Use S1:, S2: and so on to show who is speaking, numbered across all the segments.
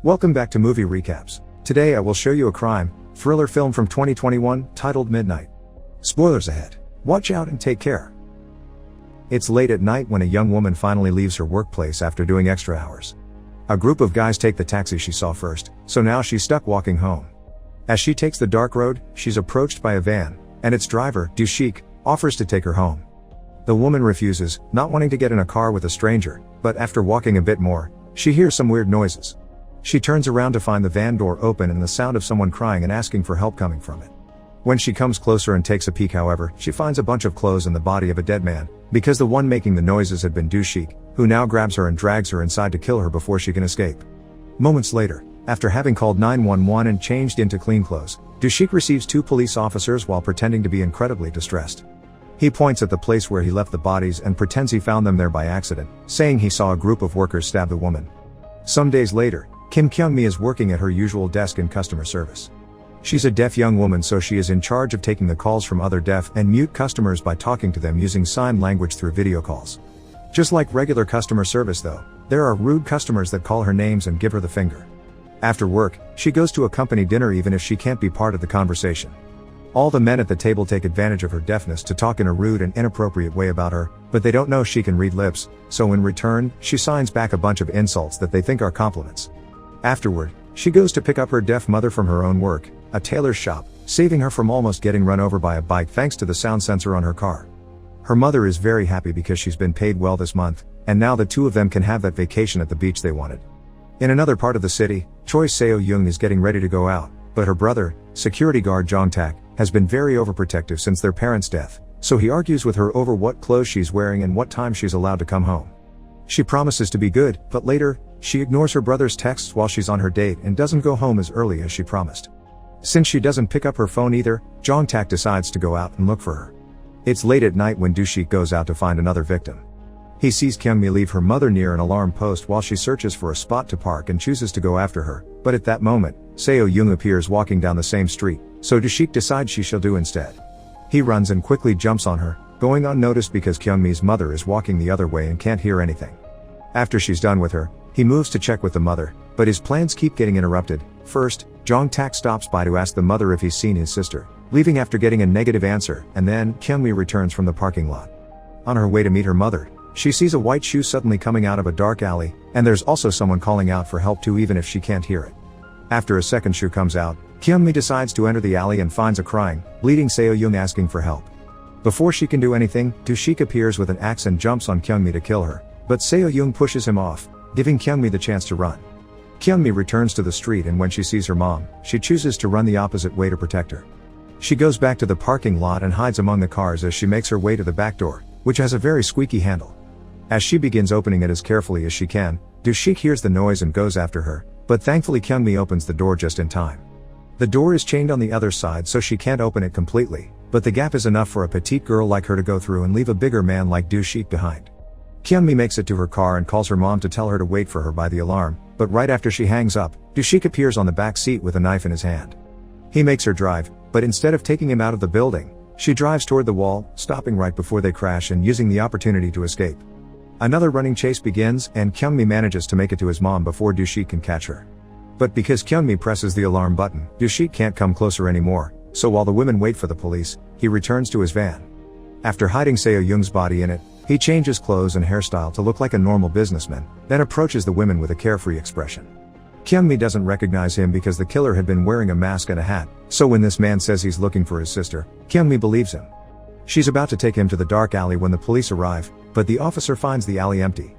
S1: Welcome back to Movie Recaps. Today I will show you a crime, thriller film from 2021, titled Midnight. Spoilers ahead. Watch out and take care. It's late at night when a young woman finally leaves her workplace after doing extra hours. A group of guys take the taxi she saw first, so now she's stuck walking home. As she takes the dark road, she's approached by a van, and its driver, Dushik, offers to take her home. The woman refuses, not wanting to get in a car with a stranger, but after walking a bit more, she hears some weird noises. She turns around to find the van door open and the sound of someone crying and asking for help coming from it. When she comes closer and takes a peek, however, she finds a bunch of clothes and the body of a dead man, because the one making the noises had been Dushik, who now grabs her and drags her inside to kill her before she can escape. Moments later, after having called 911 and changed into clean clothes, Dushik receives two police officers while pretending to be incredibly distressed. He points at the place where he left the bodies and pretends he found them there by accident, saying he saw a group of workers stab the woman. Some days later, Kim Kyung-mi is working at her usual desk in customer service. She's a deaf young woman, so she is in charge of taking the calls from other deaf and mute customers by talking to them using sign language through video calls. Just like regular customer service though, there are rude customers that call her names and give her the finger. After work, she goes to a company dinner even if she can't be part of the conversation. All the men at the table take advantage of her deafness to talk in a rude and inappropriate way about her, but they don't know she can read lips, so in return, she signs back a bunch of insults that they think are compliments. Afterward, she goes to pick up her deaf mother from her own work, a tailor's shop, saving her from almost getting run over by a bike thanks to the sound sensor on her car. Her mother is very happy because she's been paid well this month, and now the two of them can have that vacation at the beach they wanted. In another part of the city, Choi Seo-young is getting ready to go out, but her brother, security guard Jong-tak, has been very overprotective since their parents' death, so he argues with her over what clothes she's wearing and what time she's allowed to come home. She promises to be good, but later, she ignores her brother's texts while she's on her date and doesn't go home as early as she promised. Since she doesn't pick up her phone either, Jong-tak decides to go out and look for her. It's late at night when Dushik goes out to find another victim. He sees Kyung-mi leave her mother near an alarm post while she searches for a spot to park and chooses to go after her, but at that moment, Seo-young appears walking down the same street, so Dushik decides she shall do instead. He runs and quickly jumps on her, going unnoticed because Kyung-mi's mother is walking the other way and can't hear anything. After she's done with her, he moves to check with the mother, but his plans keep getting interrupted. First, Jong-tak stops by to ask the mother if he's seen his sister, leaving after getting a negative answer, and then Kyung-mi returns from the parking lot. On her way to meet her mother, she sees a white shoe suddenly coming out of a dark alley, and there's also someone calling out for help too even if she can't hear it. After a second shoe comes out, Kyung-mi decides to enter the alley and finds a crying, bleeding Seo-young asking for help. Before she can do anything, Dushik appears with an axe and jumps on Kyung-mi to kill her, but Seo-young pushes him off, giving Kyung-mi the chance to run. Kyung-mi returns to the street, and when she sees her mom, she chooses to run the opposite way to protect her. She goes back to the parking lot and hides among the cars as she makes her way to the back door, which has a very squeaky handle. As she begins opening it as carefully as she can, Dushik hears the noise and goes after her, but thankfully Kyung-mi opens the door just in time. The door is chained on the other side so she can't open it completely, but the gap is enough for a petite girl like her to go through and leave a bigger man like Dushik behind. Kyung-mi makes it to her car and calls her mom to tell her to wait for her by the alarm, but right after she hangs up, Dushik appears on the back seat with a knife in his hand. He makes her drive, but instead of taking him out of the building, she drives toward the wall, stopping right before they crash and using the opportunity to escape. Another running chase begins, and Kyung-mi manages to make it to his mom before Dushik can catch her. But because Kyung-mi presses the alarm button, Dushik can't come closer anymore, so while the women wait for the police, he returns to his van. After hiding Seo-young's body in it, he changes clothes and hairstyle to look like a normal businessman, then approaches the women with a carefree expression. Kyung-mi doesn't recognize him because the killer had been wearing a mask and a hat, so when this man says he's looking for his sister, Kyung-mi believes him. She's about to take him to the dark alley when the police arrive, but the officer finds the alley empty.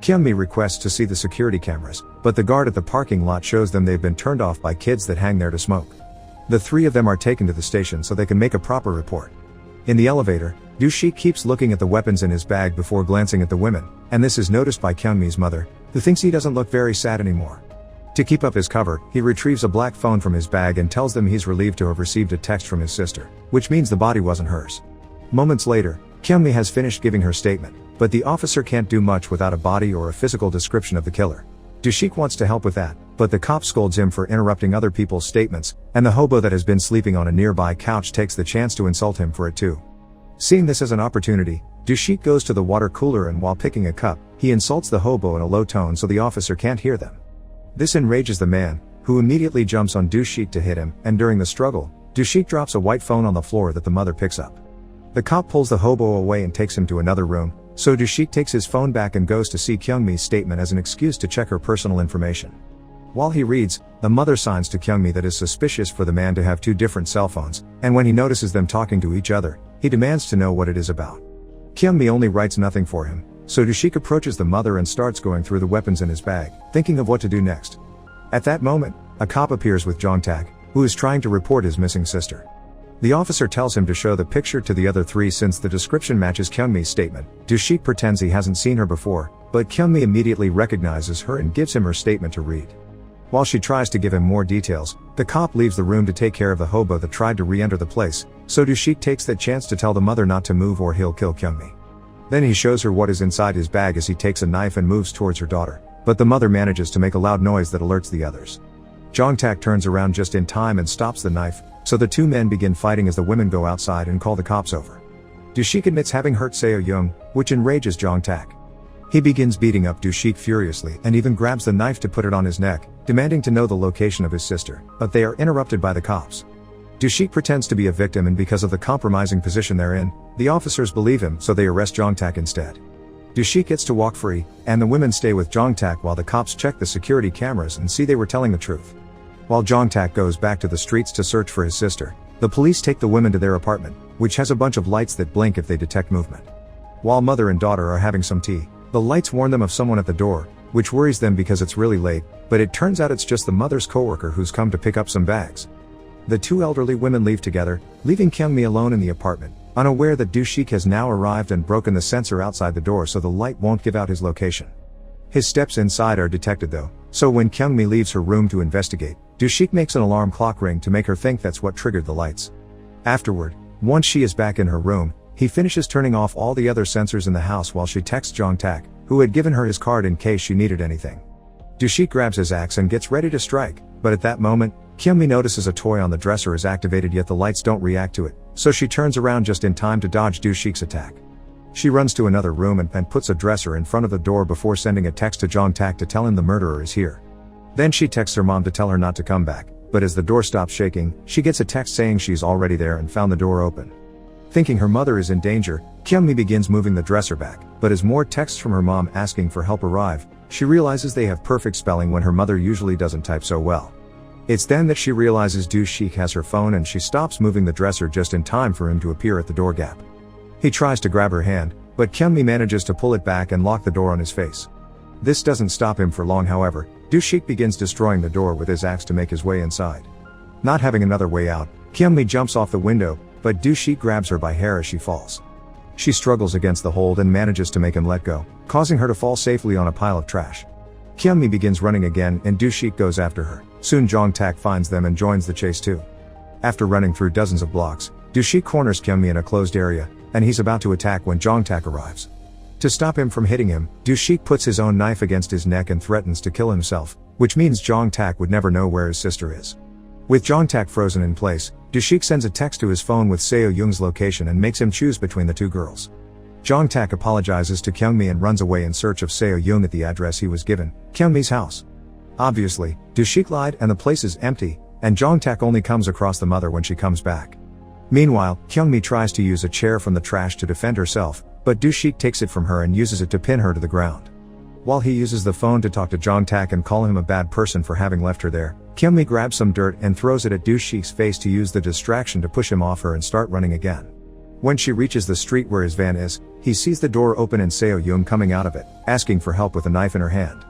S1: Kyung-mi requests to see the security cameras, but the guard at the parking lot shows them they've been turned off by kids that hang there to smoke. The three of them are taken to the station so they can make a proper report. In the elevator, Dushik keeps looking at the weapons in his bag before glancing at the women, and this is noticed by Kyung-mi's mother, who thinks he doesn't look very sad anymore. To keep up his cover, he retrieves a black phone from his bag and tells them he's relieved to have received a text from his sister, which means the body wasn't hers. Moments later, Kyung-mi has finished giving her statement, but the officer can't do much without a body or a physical description of the killer. Dushik wants to help with that, but the cop scolds him for interrupting other people's statements, and the hobo that has been sleeping on a nearby couch takes the chance to insult him for it too. Seeing this as an opportunity, Dushik goes to the water cooler and while picking a cup, he insults the hobo in a low tone so the officer can't hear them. This enrages the man, who immediately jumps on Du-Shik to hit him, and during the struggle, Du-Shik drops a white phone on the floor that the mother picks up. The cop pulls the hobo away and takes him to another room, so Du-Shik takes his phone back and goes to see Kyungmi's statement as an excuse to check her personal information. While he reads, the mother signs to Kyungmi that is suspicious for the man to have two different cell phones, and when he notices them talking to each other, he demands to know what it is about. Kyungmi only writes nothing for him, so Du-Shik approaches the mother and starts going through the weapons in his bag, thinking of what to do next. At that moment, a cop appears with Jong-tak, who is trying to report his missing sister. The officer tells him to show the picture to the other three since the description matches Kyungmi's statement. Du-Shik pretends he hasn't seen her before, but Kyungmi immediately recognizes her and gives him her statement to read. While she tries to give him more details, the cop leaves the room to take care of the hobo that tried to re-enter the place, so Du-Shik takes that chance to tell the mother not to move or he'll kill Kyungmi. Then he shows her what is inside his bag as he takes a knife and moves towards her daughter, but the mother manages to make a loud noise that alerts the others. Jong-tak turns around just in time and stops the knife, so the two men begin fighting as the women go outside and call the cops over. Du-Shik admits having hurt Seo-young, which enrages Jong-tak. He begins beating up Du-Shik furiously and even grabs the knife to put it on his neck, demanding to know the location of his sister, but they are interrupted by the cops. Du-Shik pretends to be a victim, and because of the compromising position they're in, the officers believe him, so they arrest Jong-tak instead. Du-Shik gets to walk free, and the women stay with Jong-tak while the cops check the security cameras and see they were telling the truth. While Jong-tak goes back to the streets to search for his sister, the police take the women to their apartment, which has a bunch of lights that blink if they detect movement. While mother and daughter are having some tea, the lights warn them of someone at the door, which worries them because it's really late, but it turns out it's just the mother's coworker who's come to pick up some bags. The two elderly women leave together, leaving Kyungmi alone in the apartment, unaware that Du-Shik has now arrived and broken the sensor outside the door so the light won't give out his location. His steps inside are detected though, so when Kyungmi leaves her room to investigate, Du-Shik makes an alarm clock ring to make her think that's what triggered the lights. Afterward, once she is back in her room, he finishes turning off all the other sensors in the house while she texts Jong-tak, who had given her his card in case she needed anything. Du-Shik grabs his axe and gets ready to strike, but at that moment, Kyungmi notices a toy on the dresser is activated yet the lights don't react to it, so she turns around just in time to dodge Du-Shik's attack. She runs to another room and puts a dresser in front of the door before sending a text to Jong-tak to tell him the murderer is here. Then she texts her mom to tell her not to come back, but as the door stops shaking, she gets a text saying she's already there and found the door open. Thinking her mother is in danger, Kyungmi begins moving the dresser back, but as more texts from her mom asking for help arrive, she realizes they have perfect spelling when her mother usually doesn't type so well. It's then that she realizes Du-Shik has her phone and she stops moving the dresser just in time for him to appear at the door gap. He tries to grab her hand, but Kyungmi manages to pull it back and lock the door on his face. This doesn't stop him for long however, Du-Shik begins destroying the door with his axe to make his way inside. Not having another way out, Kyungmi jumps off the window, but Du-Shik grabs her by hair as she falls. She struggles against the hold and manages to make him let go, causing her to fall safely on a pile of trash. Kyungmi begins running again and Du-Shik goes after her. Soon Jong-tak finds them and joins the chase too. After running through dozens of blocks, Du-Shik corners Kyungmi in a closed area, and he's about to attack when Jong-tak arrives. To stop him from hitting him, Du-Shik puts his own knife against his neck and threatens to kill himself, which means Jong-tak would never know where his sister is. With Jong-tak frozen in place, Du-Shik sends a text to his phone with Seo-young's location and makes him choose between the two girls. Jong-tak apologizes to Kyungmi and runs away in search of Seo-young at the address he was given, Kyungmi's house. Obviously, Du-Shik lied and the place is empty, and Jong-tak only comes across the mother when she comes back. Meanwhile, Kyungmi tries to use a chair from the trash to defend herself, but Du-Shik takes it from her and uses it to pin her to the ground. While he uses the phone to talk to Jong-tak and call him a bad person for having left her there, Kyungmi grabs some dirt and throws it at Du-Shik's face to use the distraction to push him off her and start running again. When she reaches the street where his van is, he sees the door open and Seo-young coming out of it, asking for help with a knife in her hand.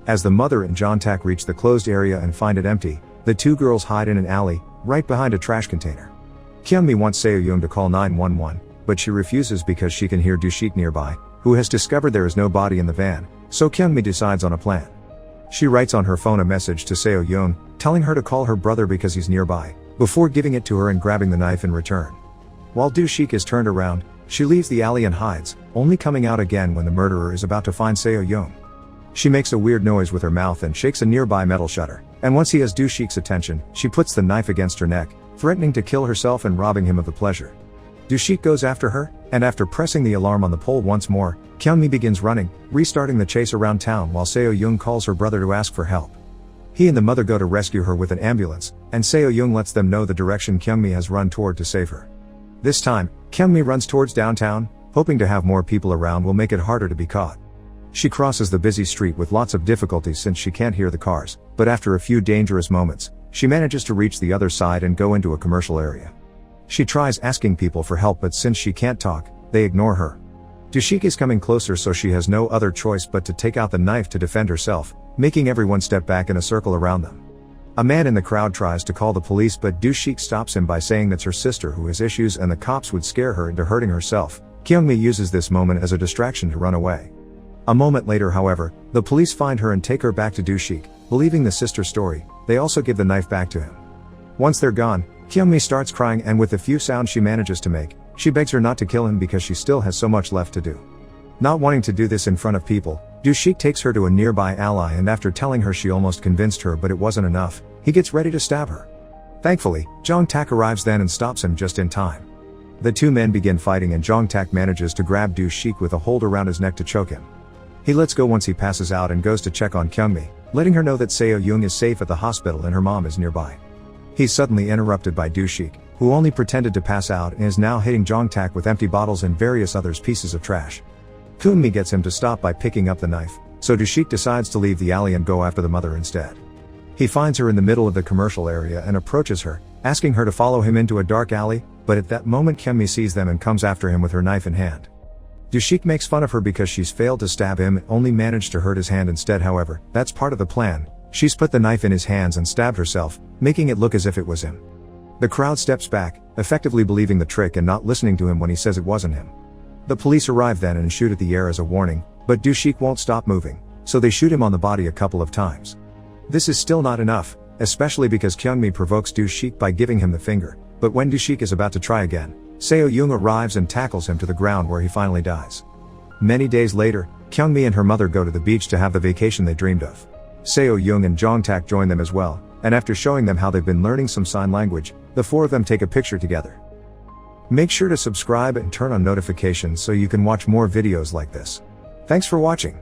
S1: As the mother and Jong-tak reach the closed area and find it empty, the two girls hide in an alley, right behind a trash container. Kyungmi wants Seo-young to call 911, but she refuses because she can hear Du-Shik nearby, who has discovered there is no body in the van, so Kyungmi decides on a plan. She writes on her phone a message to Seo-young, telling her to call her brother because he's nearby, before giving it to her and grabbing the knife in return. While Du-Shik is turned around, she leaves the alley and hides, only coming out again when the murderer is about to find Seo-young. She makes a weird noise with her mouth and shakes a nearby metal shutter, and once he has Du-Shik's attention, she puts the knife against her neck, threatening to kill herself and robbing him of the pleasure. Du-Shik goes after her, and after pressing the alarm on the pole once more, Kyungmi begins running, restarting the chase around town while Seo-young calls her brother to ask for help. He and the mother go to rescue her with an ambulance, and Seo Young lets them know the direction Kyungmi has run toward to save her. This time, Kyungmi runs towards downtown, hoping to have more people around will make it harder to be caught. She crosses the busy street with lots of difficulties since she can't hear the cars, but after a few dangerous moments, she manages to reach the other side and go into a commercial area. She tries asking people for help, but since she can't talk, they ignore her. Dushik is coming closer, so she has no other choice but to take out the knife to defend herself, making everyone step back in a circle around them. A man in the crowd tries to call the police, but Dushik stops him by saying that's her sister who has issues and the cops would scare her into hurting herself. Kyungmi uses this moment as a distraction to run away. A moment later, however, the police find her and take her back to Dushik. Believing the sister's story, they also give the knife back to him. Once they're gone, Kyungmi starts crying, and with the few sounds she manages to make, she begs her not to kill him because she still has so much left to do. Not wanting to do this in front of people, Dushik takes her to a nearby ally, and after telling her she almost convinced her but it wasn't enough, he gets ready to stab her. Thankfully, Jong Tak arrives then and stops him just in time. The two men begin fighting, and Jong Tak manages to grab Dushik with a hold around his neck to choke him. He lets go once he passes out and goes to check on Kyungmi, letting her know that Seo Young is safe at the hospital and her mom is nearby. He's suddenly interrupted by Dushik, who only pretended to pass out and is now hitting Jong Tak with empty bottles and various other pieces of trash. Kyungmi gets him to stop by picking up the knife, so Dushik decides to leave the alley and go after the mother instead. He finds her in the middle of the commercial area and approaches her, asking her to follow him into a dark alley, but at that moment Kyungmi sees them and comes after him with her knife in hand. Dushik makes fun of her because she's failed to stab him and only managed to hurt his hand instead. However, that's part of the plan. She's put the knife in his hands and stabbed herself, making it look as if it was him. The crowd steps back, effectively believing the trick and not listening to him when he says it wasn't him. The police arrive then and shoot at the air as a warning, but Dushik won't stop moving, so they shoot him on the body a couple of times. This is still not enough, especially because Kyungmi provokes Dushik by giving him the finger, but when Dushik is about to try again, Seo Young arrives and tackles him to the ground where he finally dies. Many days later, Kyungmi and her mother go to the beach to have the vacation they dreamed of. Seo Young and Jong Tak join them as well, and after showing them how they've been learning some sign language, the four of them take a picture together. Make sure to subscribe and turn on notifications so you can watch more videos like this. Thanks for watching.